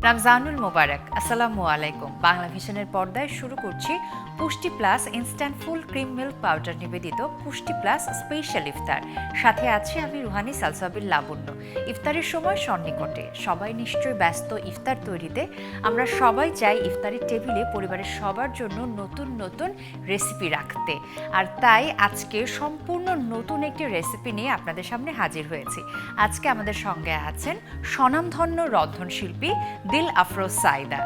রমজানুল মোবারক। আসসালামু আলাইকুম। বাংলা ভিশনের পর্দায় শুরু করছি পুষ্টি plus instant full cream milk powder নিবেদিত পুষ্টি প্লাস স্পেশাল ইফতার। সাথে আছি আমি রুহানি, সালসাবিল, লাবণ্য। ইফতারের সময় সন্নিকটে, সবাই নিশ্চয়ই ব্যস্ত ইফতার তৈরিতে। আমরা সবাই চাই ইফতারের টেবিলে পরিবারের সবার জন্য নতুন নতুন রেসিপি রাখতে, আর তাই আজকে সম্পূর্ণ নতুন একটি রেসিপি নিয়ে আপনাদের সামনে হাজির হয়েছি। আজকে আমাদের সঙ্গে আছেন স্বনামধন্য রন্ধনশিল্পী দিল আফরোজ সাইদা।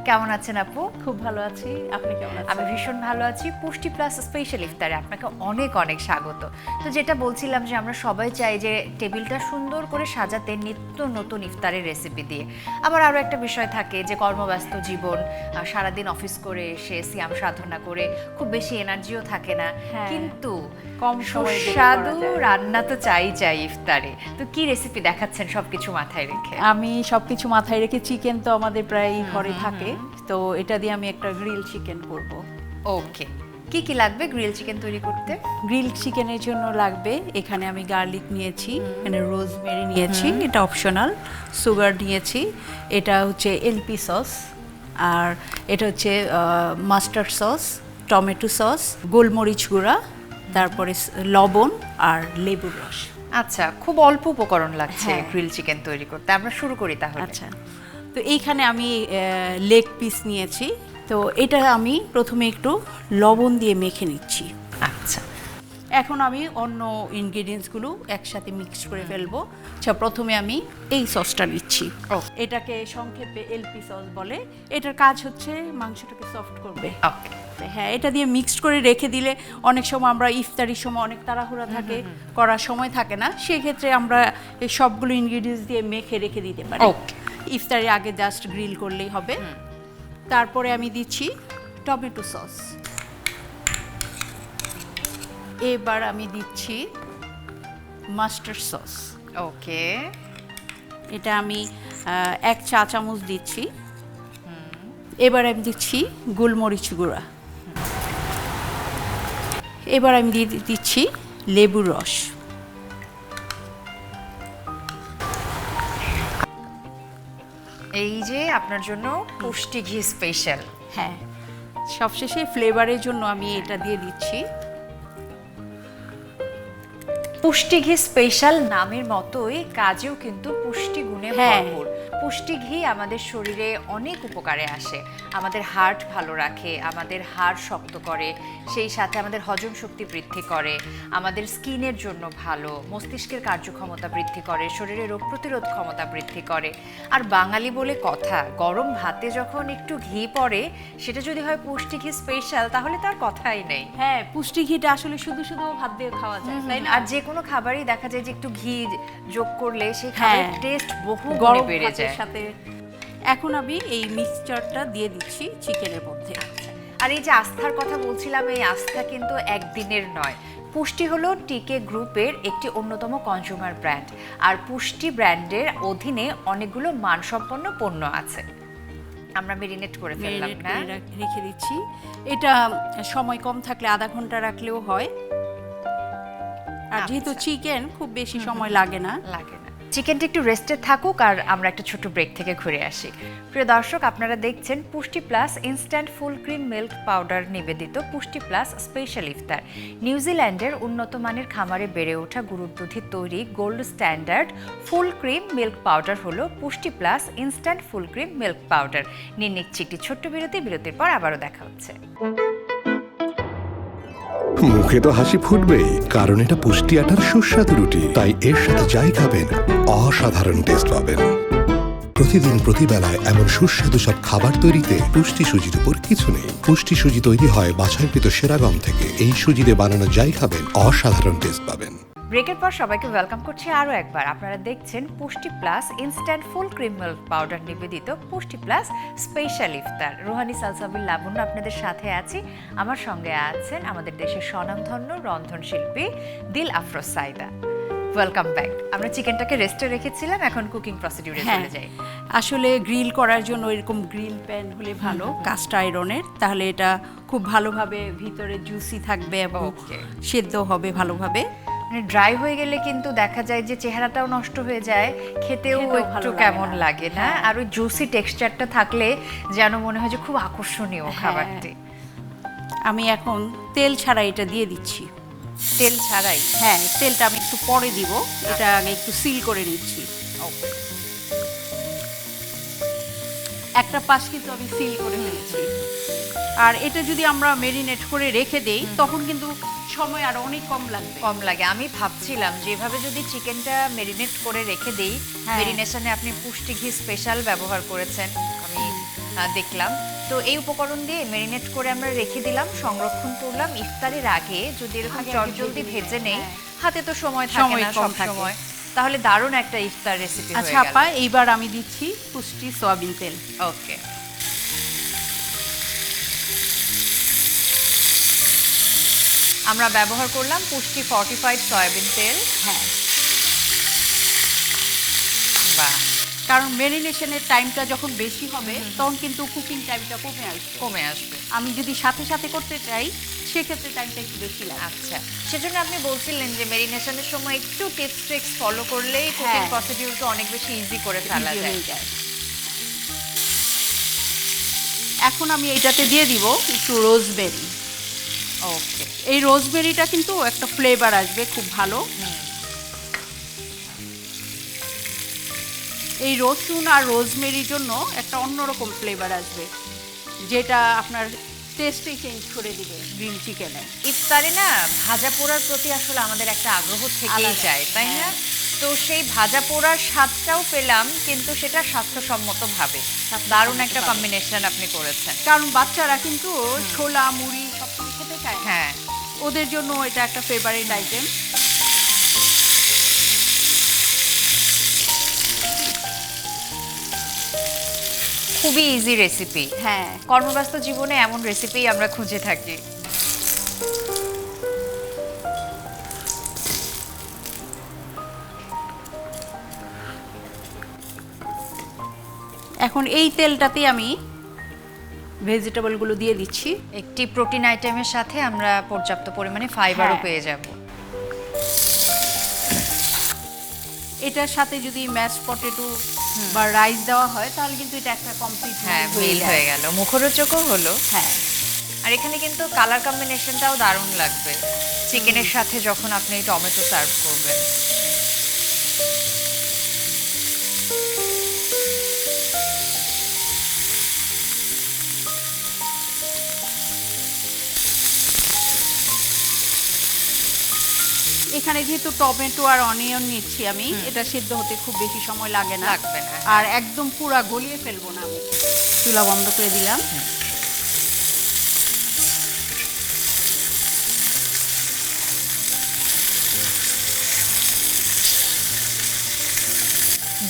কেমন আছেন আপু? খুব ভালো আছি, আপনি কেমন আছেন? আমি ভীষণ ভালো আছি। পুষ্টি প্লাস স্পেশাল ইফতারে আপনাকে অনেক অনেক স্বাগত। তো যেটা বলছিলাম যে আমরা সবাই চাই যে টেবিলটা সুন্দর করে সাজাতে নিত্য নতুন ইফতারের রেসিপি দিয়ে। আবার আরও একটা বিষয় থাকে যে কর্মব্যস্ত জীবন, সারাদিন অফিস করে এসে সিয়াম সাধনা করে খুব বেশি এনার্জিও থাকে না, কিন্তু কম সময়ে সুস্বাদু রান্না তো চাই ইফতারে। তো কি রেসিপি দেখাচ্ছেন সবকিছু মাথায় রেখে? আমি সবকিছু মাথায় রেখে, চিকেন তো আমাদের প্রায় ঘরে থাকে, তো এটা দিয়ে আমি একটা গ্রিল চিকেন করব। ওকে, কি কি লাগবে গ্রিল চিকেন তৈরি করতে? গ্রিল চিকেনের জন্য লাগবে, এখানে আমি গার্লিক নিয়েছি, এখানে রোজমেরি নিয়েছি, এটা অপশনাল, সুগার নিয়েছি, এটা হচ্ছে এলপি সস, আর এটা হচ্ছে মাস্টার্ড সস, টমেটো সস, গোলমরিচ গুঁড়া, তারপরে লবণ আর লেবুর রস। আচ্ছা, খুব অল্প উপকরণ লাগছে গ্রিল চিকেন তৈরি করতে। আমরা শুরু করি তাহলে। আচ্ছা, তো এইখানে আমি লেগ পিস নিয়েছি, তো এটা আমি প্রথমে একটু লবণ দিয়ে মেখে নিচ্ছি। আচ্ছা, এখন আমি অন্য ইনগ্রেডিয়েন্টসগুলো একসাথে মিক্স করে ফেলবো। আচ্ছা, প্রথমে আমি এই সসটা নিচ্ছি। এটাকে সংক্ষেপে এলপি সস বলে। এটার কাজ হচ্ছে মাংসটাকে সফট করবে। ওকে, হ্যাঁ, এটা দিয়ে মিক্সড করে রেখে দিলে অনেক সময় আমরা ইফতারির সময় অনেক তাড়াহুড়া থাকে, করার সময় থাকে না, সেক্ষেত্রে আমরা এই সবগুলো ইনগ্রেডিয়েন্টস দিয়ে মেখে রেখে দিতে পারি। ইফতারের আগে জাস্ট গ্রিল করলেই হবে। তারপরে আমি দিচ্ছি টমেটো সস, এবার আমি দিচ্ছি মাস্টার্ড সস। ওকে, এটা আমি 1 চা চামচ দিচ্ছি। এবার আমি দিচ্ছি গোলমরিচ গুঁড়া। এবার আমি দিয়ে দিচ্ছি লেবুর রস। এই যে আপনার জন্য পুষ্টি ঘি স্পেশাল। হ্যাঁ, সবশেষে ফ্লেভারের জন্য আমি এটা দিয়ে দিচ্ছি। পুষ্টি ঘি স্পেশাল নামের মতোই কাজেও কিন্তু পুষ্টি গুণে ভরপুর। পুষ্টি ঘি আমাদের শরীরে অনেক উপকারে আসে। আমাদের হার্ট ভালো রাখে, আমাদের হাড় শক্ত করে, সেই সাথে আমাদের হজম শক্তি বৃদ্ধি করে, আমাদের স্কিনের জন্য ভালো, মস্তিষ্কের কার্যক্ষমতা বৃদ্ধি করে, শরীরের রোগ প্রতিরোধ ক্ষমতা বৃদ্ধি করে। আর বাঙালি বলে কথা, গরম ভাতে যখন একটু ঘি পড়ে, সেটা যদি হয় পুষ্টি ঘি স্পেশাল, তাহলে তার কথাই নেই। হ্যাঁ, পুষ্টি ঘিটা আসলে শুধু শুধু ভাত দিয়ে খাওয়া যায়, তাই না? আর যে কোনো খাবারই দেখা যায় যে একটু ঘি যোগ করলে সেই খাবারের টেস্ট বহু গুণে গরম বেড়ে যায়। সাথে এখন আমি এই মিক্সচারটা দিয়ে দিচ্ছি চিকেনের মধ্যে। আর এই যে আস্থার কথা বলছিলাম, এই আস্থা কিন্তু একদিনের নয়। পুষ্টি হলো টিকে গ্রুপের একটি অন্যতম কনজিউমার ব্র্যান্ড, আর পুষ্টি ব্র্যান্ডের অধীনে অনেকগুলো মানসম্পন্ন পণ্য আছে। আমরা মেরিনেট করে ফেললাম না, রেখে দিচ্ছি। এটা সময় কম থাকলে আধা ঘন্টা রাখলেও হয়, আর যেহেতু চিকেন খুব বেশি সময় লাগে না। চিকেনটা একটু রেস্টে থাকুক, আর আমরা একটা ছোট ব্রেক থেকে ঘুরে আসি। প্রিয় দর্শক, আপনারা দেখছেন পুষ্টি plus instant full cream milk powder নিবেদিত পুষ্টি প্লাস স্পেশাল ইফতার। নিউজিল্যান্ডের উন্নত মানের খামারে বেড়ে ওঠা গরুর দুধে তৈরি gold standard full cream milk powder হলো পুষ্টি plus instant full cream milk powder. নিয়ে নিচ্ছি একটি ছোট্ট বিরতির পর আবারও দেখা হচ্ছে। মুখে তো হাসি ফুটবেই, কারণ এটা পুষ্টি আটার সুস্বাদু রুটি, তাই এর সাথে যাই খাবেন অসাধারণ টেস্ট পাবেন। প্রতিদিন প্রতিবেলায় এমন সুস্বাদু সব খাবার তৈরিতে পুষ্টি সুজির উপর কিছু নেই। পুষ্টি সুজি তৈরি হয় বাছাইকৃত সেরা গম থেকে। এই সুজিতে বানানো যাই খাবেন অসাধারণ টেস্ট পাবেন। ব্রেকের পর সবাইকে ওয়েলকাম করছি আরও একবার। আপনারা দেখছেন পুষ্টি plus instant full cream milk powder নিবেদিত পুষ্টি প্লাস স্পেশাল ইফতার। রুহানি, সালসাবিল, লাবণ্য আপনাদের সাথে আছি। আমার সঙ্গে আছেন আমাদের দেশের স্বনামধন্য রন্ধনশিল্পী দিল আফরোজ সাইদা। Welcome back. আমরা চিকেনটাকে রেস্টে রেখেছিলাম, এখন কুকিং প্রসিডিউরে চলে যাই। আসলে গ্রিল করার জন্য এরকম গ্রিল প্যান হলে ভালো, কাস্ট আয়রনের, তাহলে এটা খুব ভালোভাবে ভিতরে জুসি থাকবে এবং সেদ্ধ হবে ভালোভাবে। মানে ড্রাই হয়ে গেলে কিন্তু দেখা যায় যে চেহারাটাও নষ্ট হয়ে যায়, খেতেও খেতেও একটু ভালো লাগে কেমন না। লাগে না, হ্যাঁ। আর ওই জুসি টেক্সচারটা থাকলে যেন মনে হয় যে খুব আকর্ষণীয় হ্যাঁ। খাবারটি। আমি এখন তেল ছাড়া এটা দিয়ে দিচ্ছি। তেল ছাড়াই? হ্যাঁ, তেলটা আমি একটু পরে দিব, এটা আগে একটু সিল করে নিচ্ছি। Okay. একটা পাশ কিন্তু আমি সিল করে ফেলেছি। আর এটা যদি আমরা মেরিনেট করে রেখে দেই তখন কিন্তু সময় আরো অনেক কম লাগবে। কম লাগে। আমি ভাবছিলাম যেভাবে যদি চিকেনটা মেরিনেট করে রেখে দেই, হ্যাঁ। মেরিনেশনে আপনি পুষ্টি ঘি স্পেশাল ব্যবহার করেছেন আমি দেখলাম। তো এই উপকরণ দিয়ে মেরিনেট করে আমরা রেখে দিলাম, সংরক্ষণ করলাম। ইফতারের আগে যদি এরকম আগে চটজলদি ভেজে ভেজে নিই, নেই, হ্যাঁ। হাতে তো সময় থাকে সময় না কম সব থাকে। সময়, তাহলে দারুণ একটা ইফতার রেসিপি হয়ে আচ্ছা গেল। আপা, এইবার আমি দিচ্ছি পুষ্টি সয়াবিন তেল। ওকে। আমরা ব্যবহার করলাম পুষ্টি ফর্টিফাইড সয়াবিন তেল। হ্যাঁ, বাহ, কারণ মেরিনেশনের টাইমটা যখন বেশি হবে তখন কিন্তু কুকিং টাইমটা কমে আসবে। কমে আসবে। আমি যদি সাথে সাথে করতে চাই সেক্ষেত্রে টাইমটা একটু বেশি লাগে। আচ্ছা, সেজন্য আপনি বলছিলেন যে মেরিনেশনের সময় একটু টিপস ট্রিক্স ফলো করলেই কুকিং হ্যাঁ। প্রসিডিউরটা অনেক বেশি ইজি করে ফেলা Easy যায়। হয়ে যায়। এখন আমি এটাতে দিয়ে দিব একটু রোজমেরি। ওকে। এই রোজমেরিটা কিন্তু একটা ফ্লেভার আসবে খুব ভালো। এই রসুন আর রোজমেরির জন্য একটা অন্যরকম ফ্লেভার আসবে, যেটা আপনার টেস্টই চেঞ্জ করে দিবে গ্রিল চিকেনে। ইফতারে না ভাজা পোড়ার প্রতি আসলে আমাদের একটা আগ্রহ থেকেই আলাদা, যায়, তাই না? হ্যাঁ। তো সেই ভাজা পোড়ার স্বাদটাও পেলাম, কিন্তু সেটা স্বাস্থ্যসম্মতভাবে। দারুণ একটা স্বাস্থ্যসম্মতভাবে। কম্বিনেশন আপনি করেছেন। কারণ বাচ্চারা কিন্তু ছোলা মুড়ি সব কিছু খেতে চায় না। হ্যাঁ। ওদের জন্য এটা একটা ফেভারিট আইটেম। খুবই ইজি রেসিপি। হ্যাঁ, কর্মব্যস্ত জীবনে এমন রেসিপি আমরা খুঁজে থাকি। এখন এই তেলটাতে আমি ভেজিটেবলগুলো দিয়ে দিচ্ছি। একটি প্রোটিন আইটেমের সাথে আমরা পর্যাপ্ত পরিমাণে ফাইবারও হ্যাঁ। পেয়ে যাব। এটার সাথে যদি ম্যাশ পটেটো বা রাইস দেওয়া হয় তাহলে কিন্তু এটা একটা কমপ্লিট হ্যাঁ, মিল হয়ে গেল, মুখরোচকও হলো। হ্যাঁ, আর এখানে কিন্তু কালার কম্বিনেশনটাও দারুণ লাগবে চিকেনের সাথে যখন আপনি টমেটো সার্ভ করবেন। এখানে যেহেতু টমেটো আর অনিয়ন নিচ্ছি আমি, এটা সিদ্ধ হতে খুব বেশি সময় লাগে না। লাগবে না। আর একদম পুরা গলিয়ে ফেলবো না আমি। চুলা বন্ধ করে দিলাম।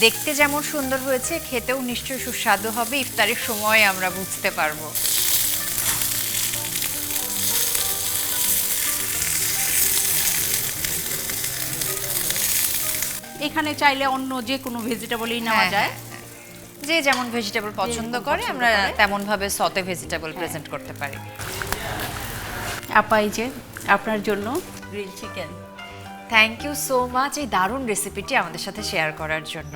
দেখতে যেমন সুন্দর হয়েছে, খেতেও নিশ্চয়ই সুস্বাদু হবে। ইফতারের সময় আমরা বুঝতে পারবো। এখানে চাইলে অন্য যে কোনো ভেজিটেবলই নেওয়া হ্যাঁ, যায়। হ্যাঁ, হ্যাঁ। যে যেমন ভেজিটেবল পছন্দ যেরকম করে পছন্দ আমরা করে। তেমন ভাবে সতে ভেজিটেবল প্রেজেন্ট করতে পারি। আপা, এই যে আপনার জন্য grill chicken. Thank you so much এই দারুণ রেসিপিটি আমাদের সাথে শেয়ার করার জন্য।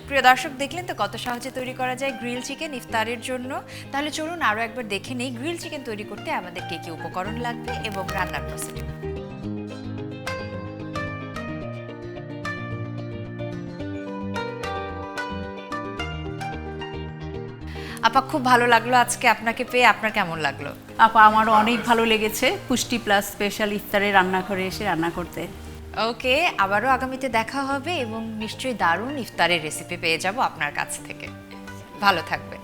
প্রিয় দর্শক, দেখলেন তো কত সহজে তৈরি করা যায় গ্রিল চিকেন ইফতারের জন্য। তাহলে চলুন আরও একবার দেখে নেই গ্রিল চিকেন তৈরি করতে আমাদের কী কী উপকরণ লাগবে এবং রান্নার প্রসিডিউর। আপা, খুব ভালো লাগলো আজকে আপনাকে পেয়ে। আপনার কেমন লাগলো? আপা, আমারও অনেক ভালো লেগেছে পুষ্টি প্লাস স্পেশাল ইফতারে রান্নাঘরে এসে রান্না করতে। ওকে, আবারও আগামীতে দেখা হবে এবং নিশ্চয়ই দারুণ ইফতারের রেসিপি পেয়ে যাব আপনার কাছ থেকে। ভালো থাকবে।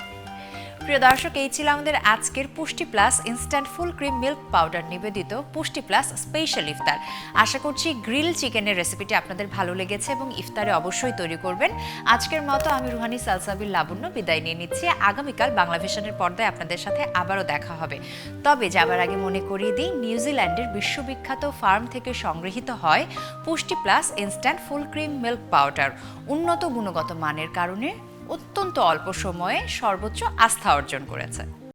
প্রিয় দর্শক, এই ছিল আমাদের আজকের পুষ্টি plus instant full cream milk powder নিবেদিত পুষ্টি প্লাস স্পেশাল ইফতার। আশা করছি গ্রিল চিকেনের রেসিপিটি আপনাদের ভালো লেগেছে এবং ইফতারে অবশ্যই তৈরি করবেন। আজকের মতো আমি রুহানি সালসাবিল লাবণ্য বিদায় নিয়ে নিচ্ছি। আগামীকাল বাংলা ভিশনের পর্দায় আপনাদের সাথে আবারও দেখা হবে। তবে যাবার আগে মনে করিয়ে দিই, নিউজিল্যান্ডের বিশ্ববিখ্যাত ফার্ম থেকে সংগৃহীত হয় পুষ্টি plus instant full cream milk powder. উন্নত গুণগত মানের কারণে অত্যন্ত অল্প সময়ে সর্বোচ্চ আস্থা অর্জন করেছে।